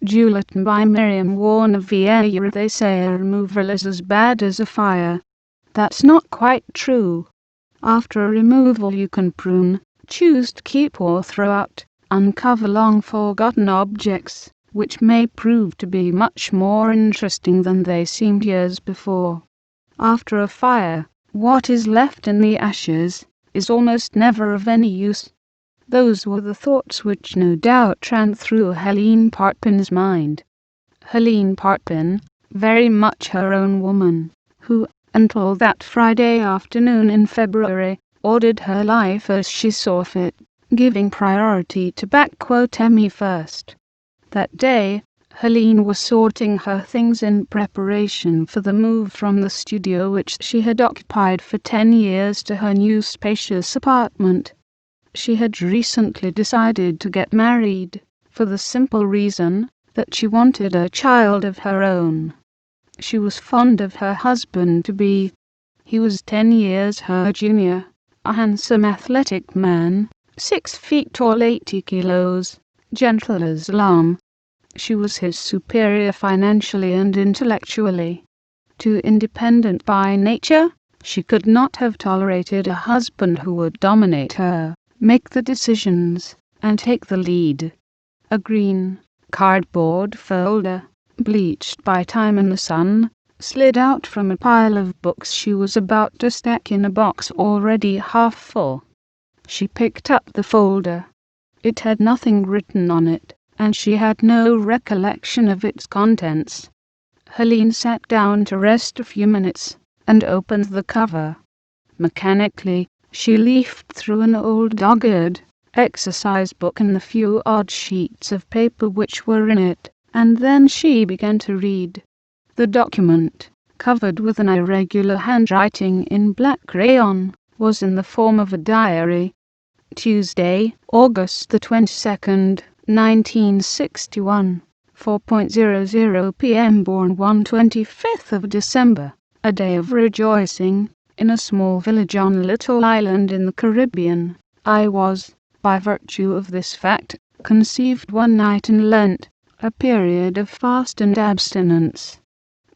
Juletane by Myriam Warner-Vieyra. They say a removal is as bad as a fire. That's not quite true. After a removal you can prune, choose to keep or throw out, uncover long forgotten objects, which may prove to be much more interesting than they seemed years before. After a fire, what is left in the ashes is almost never of any use. Those were the thoughts which no doubt ran through Helene Parpin's mind. Helene Parpin, very much her own woman, who, until that Friday afternoon in February, ordered her life as she saw fit, giving priority to me first. That day, Helene was sorting her things in preparation for the move from the studio which she had occupied for 10 years to her new spacious apartment. She had recently decided to get married, for the simple reason that she wanted a child of her own. She was fond of her husband-to-be. He was 10 years her junior, a handsome athletic man, 6 feet tall, 80 kilos, gentle as a lamb. She was his superior financially and intellectually. Too independent by nature, she could not have tolerated a husband who would dominate her, make the decisions, and take the lead. A green cardboard folder, bleached by time and the sun, slid out from a pile of books she was about to stack in a box already half full. She picked up the folder. It had nothing written on it, and she had no recollection of its contents. Helene sat down to rest a few minutes, and opened the cover. Mechanically, she leafed through an old dog-eared exercise book and the few odd sheets of paper which were in it, and then she began to read. The document, covered with an irregular handwriting in black crayon, was in the form of a diary. Tuesday, August the 22nd, 1961, 4:00 p.m. Born 25th of December, a day of rejoicing, in a small village on a little island in the Caribbean. I was, by virtue of this fact, conceived one night in Lent, a period of fast and abstinence.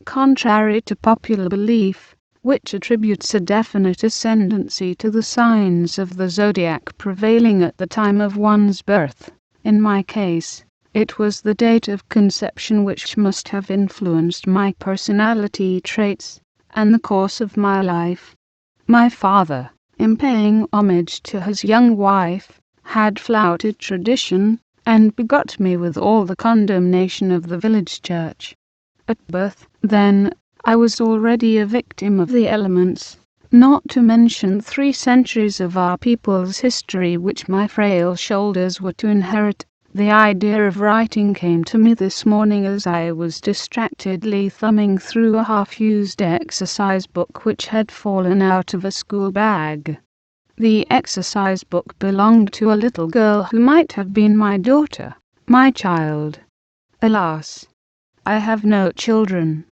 Contrary to popular belief, which attributes a definite ascendancy to the signs of the zodiac prevailing at the time of one's birth, in my case, it was the date of conception which must have influenced my personality traits and the course of my life. My father, in paying homage to his young wife, had flouted tradition and begot me with all the condemnation of the village church. At birth, then, I was already a victim of the elements, not to mention 3 centuries of our people's history which my frail shoulders were to inherit. The idea of writing came to me this morning as I was distractedly thumbing through a half-used exercise book which had fallen out of a school bag. The exercise book belonged to a little girl who might have been my daughter, my child. Alas, I have no children.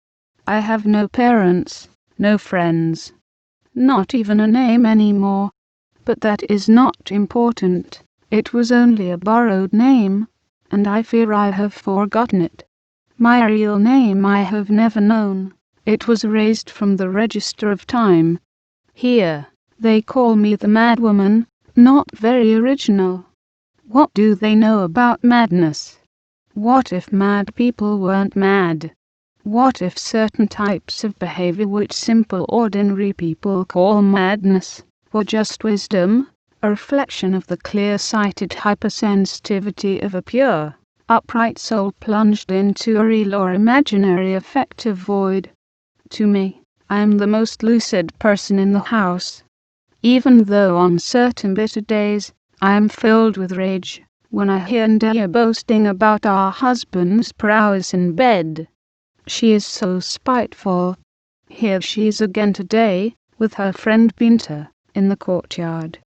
I have no parents, no friends, not even a name anymore. But that is not important. It was only a borrowed name, and I fear I have forgotten it. My real name I have never known. It was erased from the register of time. Here, they call me the madwoman, not very original. What do they know about madness? What if mad people weren't mad? What if certain types of behavior which simple ordinary people call madness were just wisdom? A reflection of the clear-sighted hypersensitivity of a pure, upright soul plunged into a real or imaginary affective void. To me, I am the most lucid person in the house. Even though on certain bitter days, I am filled with rage, when I hear Delia boasting about our husband's prowess in bed. She is so spiteful. Here she is again today, with her friend Binta, in the courtyard,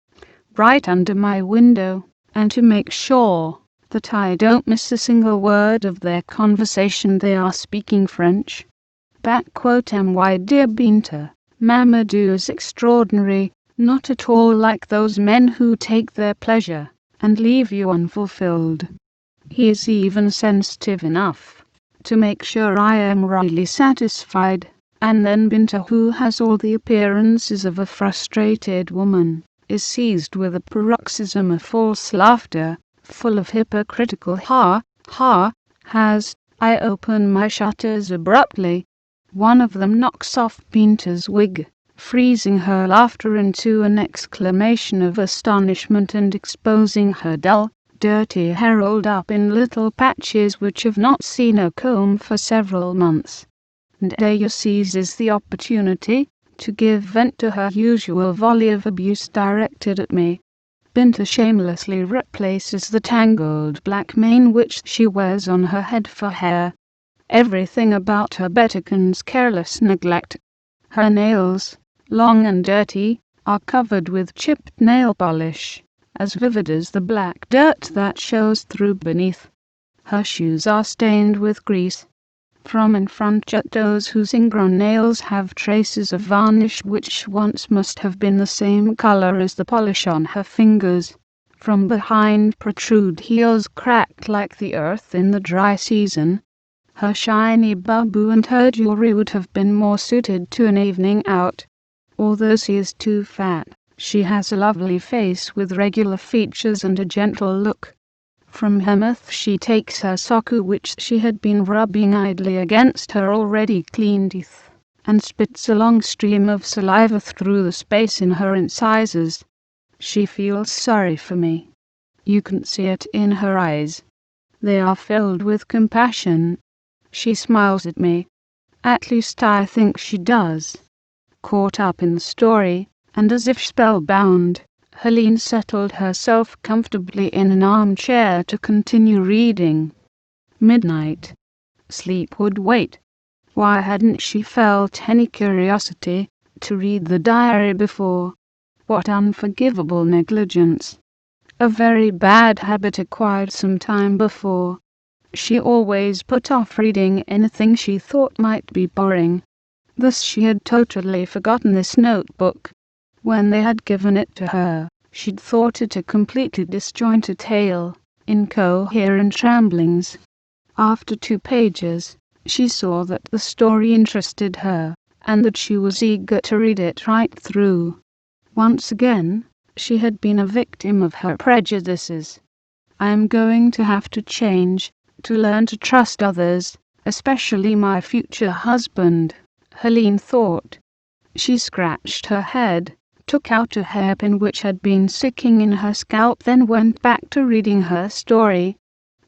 right under my window, and to make sure that I don't miss a single word of their conversation they are speaking French. My dear Binta, Mamadou is extraordinary, not at all like those men who take their pleasure and leave you unfulfilled. He is even sensitive enough to make sure I am really satisfied, and then Binta, who has all the appearances of a frustrated woman, is seized with a paroxysm of false laughter, full of hypocritical has. I open my shutters abruptly. One of them knocks off Binta's wig, freezing her laughter into an exclamation of astonishment and exposing her dull, dirty hair rolled up in little patches which have not seen a comb for several months. And Vieyra seizes the opportunity to give vent to her usual volley of abuse directed at me. Binta shamelessly replaces the tangled black mane which she wears on her head for hair. Everything about her beckons careless neglect. Her nails, long and dirty, are covered with chipped nail polish, as vivid as the black dirt that shows through beneath. Her shoes are stained with grease. From in front jut toes whose ingrown nails have traces of varnish which once must have been the same color as the polish on her fingers. From behind protrude heels cracked like the earth in the dry season. Her shiny babu and her jewelry would have been more suited to an evening out. Although she is too fat, she has a lovely face with regular features and a gentle look. From her mouth she takes her soku which she had been rubbing idly against her already clean teeth, and spits a long stream of saliva through the space in her incisors. She feels sorry for me. You can see it in her eyes. They are filled with compassion. She smiles at me. At least I think she does. Caught up in the story, and as if spellbound, Helene settled herself comfortably in an armchair to continue reading. Midnight. Sleep would wait. Why hadn't she felt any curiosity to read the diary before? What unforgivable negligence. A very bad habit acquired some time before. She always put off reading anything she thought might be boring. Thus she had totally forgotten this notebook. When they had given it to her, she'd thought it a completely disjointed tale, incoherent ramblings. After 2 pages, she saw that the story interested her, and that she was eager to read it right through. Once again, she had been a victim of her prejudices. I am going to have to change, to learn to trust others, especially my future husband, Helene thought. She scratched her head, took out a hairpin which had been sticking in her scalp, then went back to reading her story.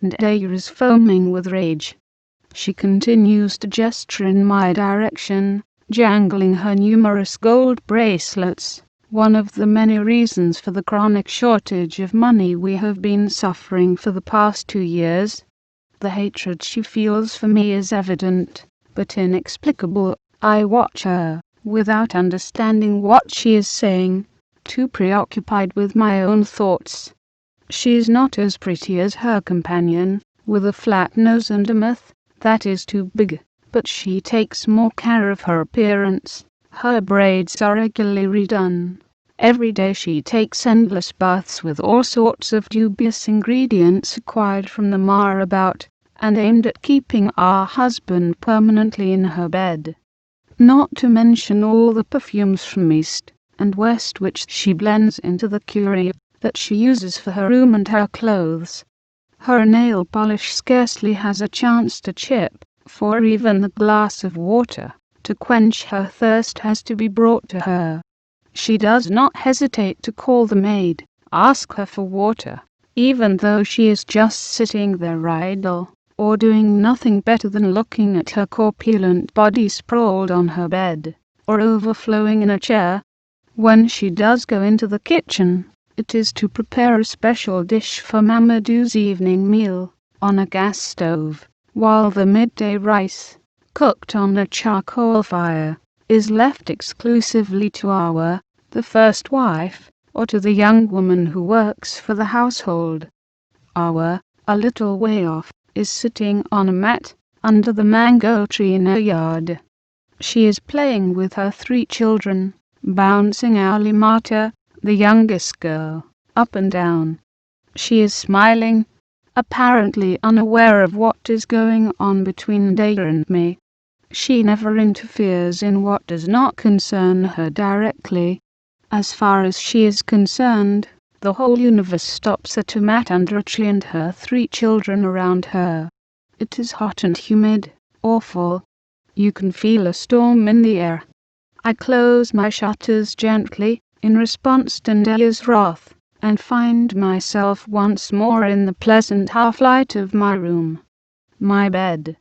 And Vieyra is foaming with rage. She continues to gesture in my direction, jangling her numerous gold bracelets, one of the many reasons for the chronic shortage of money we have been suffering for the past 2 years. The hatred she feels for me is evident, but inexplicable. I watch her, without understanding what she is saying, too preoccupied with my own thoughts. She is not as pretty as her companion, with a flat nose and a mouth that is too big, but she takes more care of her appearance. Her braids are regularly redone. Every day she takes endless baths with all sorts of dubious ingredients acquired from the marabout, and aimed at keeping our husband permanently in her bed. Not to mention all the perfumes from East and West which she blends into the curry that she uses for her room and her clothes. Her nail polish scarcely has a chance to chip, for even the glass of water to quench her thirst has to be brought to her. She does not hesitate to call the maid, ask her for water, even though she is just sitting there idle, or doing nothing better than looking at her corpulent body sprawled on her bed, or overflowing in a chair. When she does go into the kitchen, it is to prepare a special dish for Mamadou's evening meal, on a gas stove, while the midday rice, cooked on a charcoal fire, is left exclusively to the first wife, or to the young woman who works for the household. A little way off, is sitting on a mat, under the mango tree in her yard. She is playing with her 3 children, bouncing Alimata, the youngest girl, up and down. She is smiling, apparently unaware of what is going on between Vieyra and me. She never interferes in what does not concern her directly. As far as she is concerned, the whole universe stops at a mat under a tree and her 3 children around her. It is hot and humid, awful. You can feel a storm in the air. I close my shutters gently, in response to Vieyra's wrath, and find myself once more in the pleasant half-light of my room. My bed.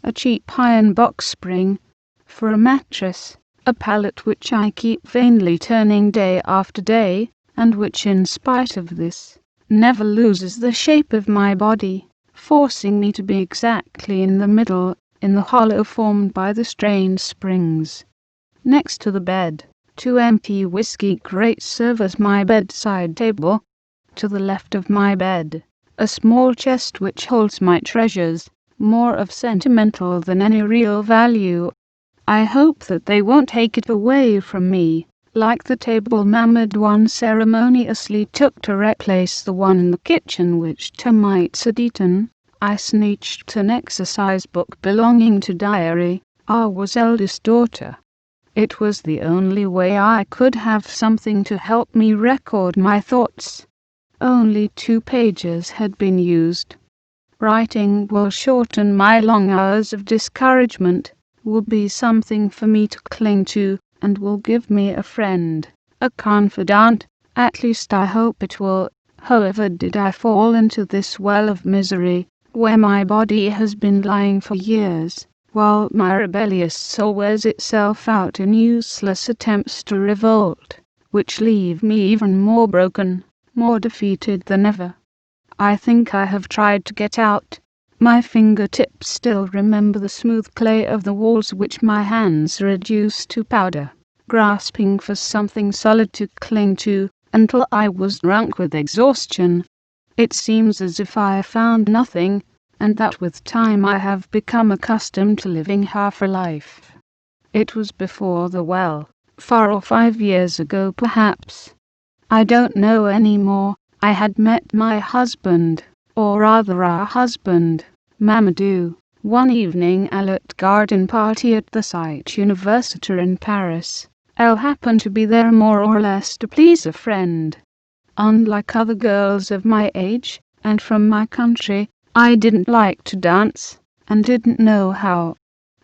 A cheap iron box spring. For a mattress, a pallet which I keep vainly turning day after day, and which in spite of this, never loses the shape of my body, forcing me to be exactly in the middle, in the hollow formed by the strange springs. Next to the bed, 2 empty whiskey crates serve as my bedside table. To the left of my bed, a small chest which holds my treasures, more of sentimental than any real value. I hope that they won't take it away from me, like the table Mahmud once ceremoniously took to replace the one in the kitchen which termites had eaten. I snatched an exercise book belonging to Diary, Arwa's eldest daughter. It was the only way I could have something to help me record my thoughts. Only 2 pages had been used. Writing will shorten my long hours of discouragement, will be something for me to cling to, and will give me a friend, a confidant. At least I hope it will. However did I fall into this well of misery, where my body has been lying for years, while my rebellious soul wears itself out in useless attempts to revolt, which leave me even more broken, more defeated than ever. I think I have tried to get out. My fingertips still remember the smooth clay of the walls which my hands reduced to powder, grasping for something solid to cling to, until I was drunk with exhaustion. It seems as if I found nothing, and that with time I have become accustomed to living half a life. It was before the well, 4 or 5 years ago perhaps. I don't know any more. I had met my husband, or rather our husband, Mamadou, one evening at a garden party at the Site Universitaire in Paris. Elle happened to be there more or less to please a friend. Unlike other girls of my age, and from my country, I didn't like to dance, and didn't know how.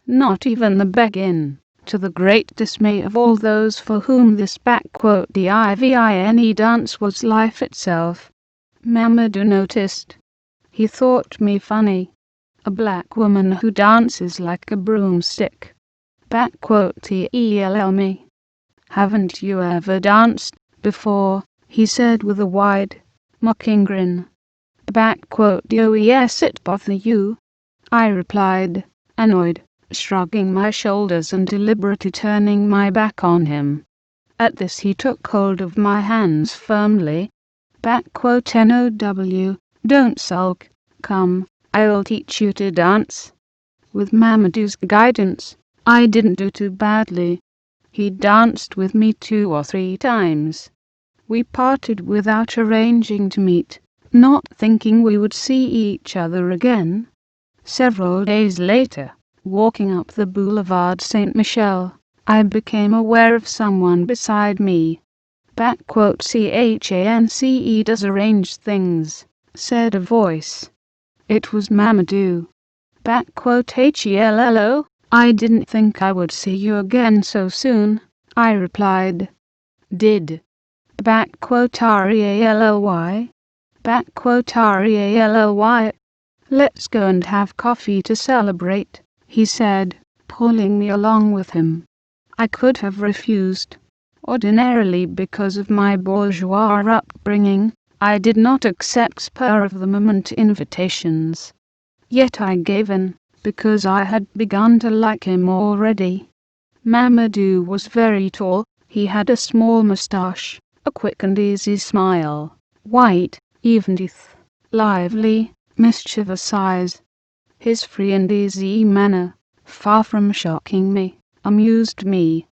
Not even the begin, to the great dismay of all those for whom this "divine" dance was life itself. Mamadou noticed. He thought me funny. A black woman who dances like a broomstick. "Tell me. Haven't you ever danced before?" he said with a wide, mocking grin. "Oh yes, it bother you?" I replied, annoyed, shrugging my shoulders and deliberately turning my back on him. At this he took hold of my hands firmly. "Now, don't sulk. Come, I'll teach you to dance." With Mamadou's guidance, I didn't do too badly. He danced with me 2 or 3 times. We parted without arranging to meet, not thinking we would see each other again. Several days later, walking up the Boulevard Saint-Michel, I became aware of someone beside me. "Chance does arrange things," said a voice. It was Mamadou. "Hello, I didn't think I would see you again so soon," I replied. "Did?" "Rally? Let's go and have coffee to celebrate," he said, pulling me along with him. I could have refused. Ordinarily, because of my bourgeois upbringing, I did not accept spur-of-the-moment invitations. Yet I gave in, because I had begun to like him already. Mamadou was very tall. He had a small moustache, a quick and easy smile, white, even teeth, lively, mischievous eyes. His free and easy manner, far from shocking me, amused me.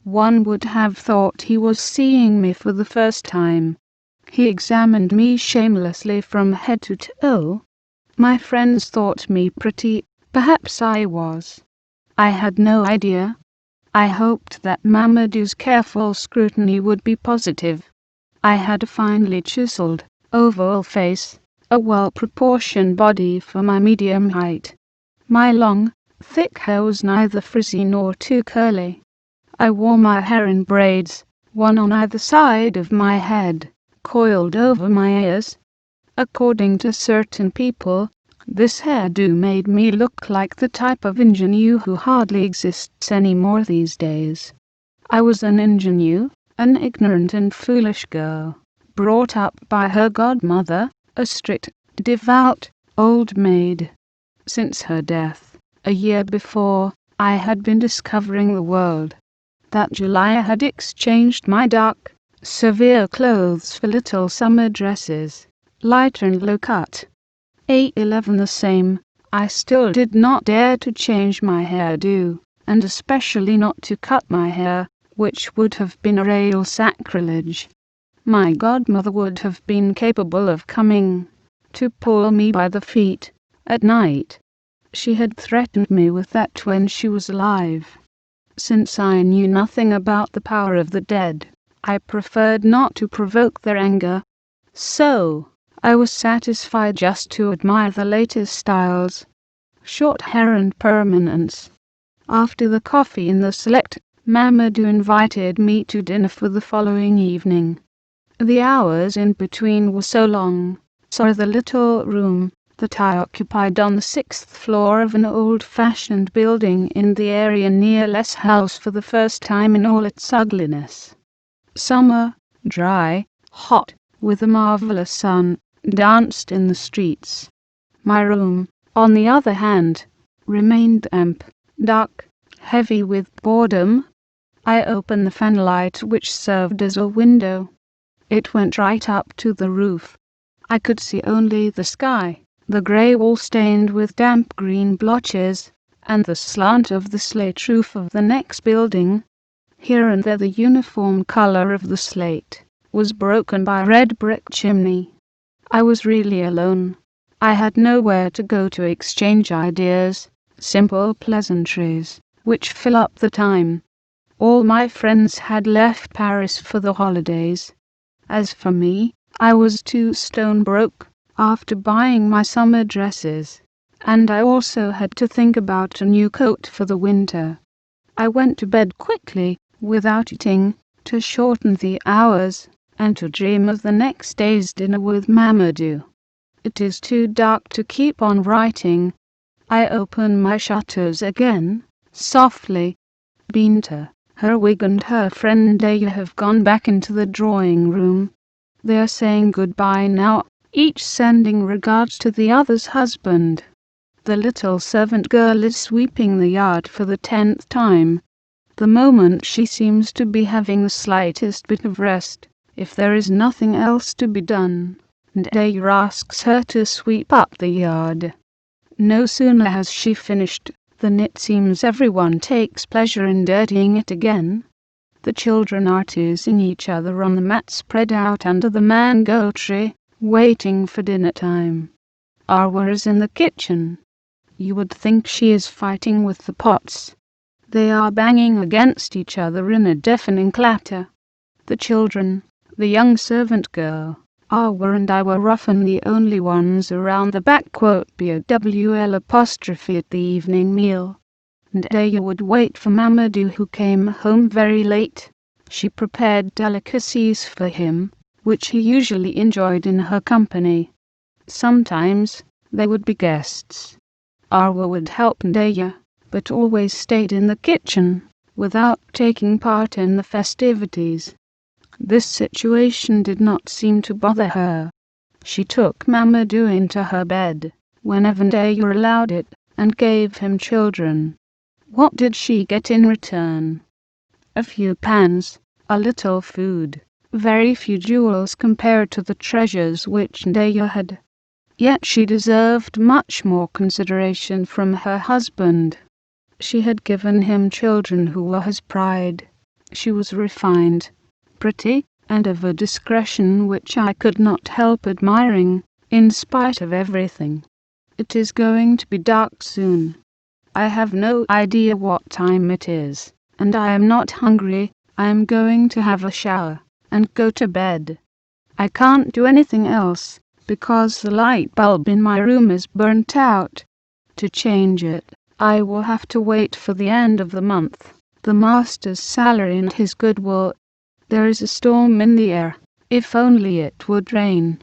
One would have thought he was seeing me for the first time. He examined me shamelessly from head to toe, My friends thought me pretty, perhaps I was. I had no idea. I hoped that Mamadou's careful scrutiny would be positive. I had a finely chiseled, oval face, a well-proportioned body for my medium height. My long, thick hair was neither frizzy nor too curly. I wore my hair in braids, one on either side of my head, coiled over my ears. According to certain people, this hairdo made me look like the type of ingenue who hardly exists anymore these days. I was an ingenue, an ignorant and foolish girl, brought up by her godmother, a strict, devout, old maid. Since her death, a year before, I had been discovering the world. That July I had exchanged my dark, severe clothes for little summer dresses, lighter and low-cut. 8/11 the same, I still did not dare to change my hairdo, and especially not to cut my hair, which would have been a real sacrilege. My godmother would have been capable of coming to pull me by the feet at night. She had threatened me with that when she was alive. Since I knew nothing about the power of the dead, I preferred not to provoke their anger. So, I was satisfied just to admire the latest styles, short hair and permanence. After the coffee in the select, Mamadou invited me to dinner for the following evening. The hours in between were so long, so the little room that I occupied on the 6th floor of an old-fashioned building in the area near Les Halles for the first time in all its ugliness. Summer, dry, hot, with a marvelous sun, danced in the streets. My room, on the other hand, remained damp, dark, heavy with boredom. I opened the fanlight which served as a window. It went right up to the roof. I could see only the sky, the grey wall stained with damp green blotches, and the slant of the slate roof of the next building. Here and there the uniform colour of the slate was broken by a red brick chimney. I was really alone. I had nowhere to go to exchange ideas, simple pleasantries, which fill up the time. All my friends had left Paris for the holidays. As for me, I was too stone broke, after buying my summer dresses, and I also had to think about a new coat for the winter. I went to bed quickly, without eating, to shorten the hours, and to dream of the next day's dinner with Mamadou. It is too dark to keep on writing. I opened my shutters again, softly. Binta, her wig and her friend Vieyra have gone back into the drawing room. They are saying goodbye now, each sending regards to the other's husband. The little servant girl is sweeping the yard for the 10th time. The moment she seems to be having the slightest bit of rest, if there is nothing else to be done, and Vieyra asks her to sweep up the yard. No sooner has she finished than it seems everyone takes pleasure in dirtying it again. The children are teasing each other on the mat spread out under the mango tree, waiting for dinner time. Arwa is in the kitchen. You would think she is fighting with the pots. They are banging against each other in a deafening clatter. The children, the young servant girl, Arwa and I were often the only ones around the BOWL apostrophe at the evening meal. And Vieyra would wait for Mamadou, who came home very late. She prepared delicacies for him, which he usually enjoyed in her company. Sometimes there would be guests. Arwa would help Vieyra, but always stayed in the kitchen, without taking part in the festivities. This situation did not seem to bother her. She took Mamadou into her bed, whenever Vieyra allowed it, and gave him children. What did she get in return? A few pans, a little food, very few jewels compared to the treasures which Vieyra had. Yet she deserved much more consideration from her husband. She had given him children who were his pride. She was refined, pretty, and of a discretion which I could not help admiring, in spite of everything. It is going to be dark soon. I have no idea what time it is, and I am not hungry. I am going to have a shower and go to bed. I can't do anything else, because the light bulb in my room is burnt out. To change it, I will have to wait for the end of the month, the master's salary and his goodwill. There is a storm in the air. If only it would rain.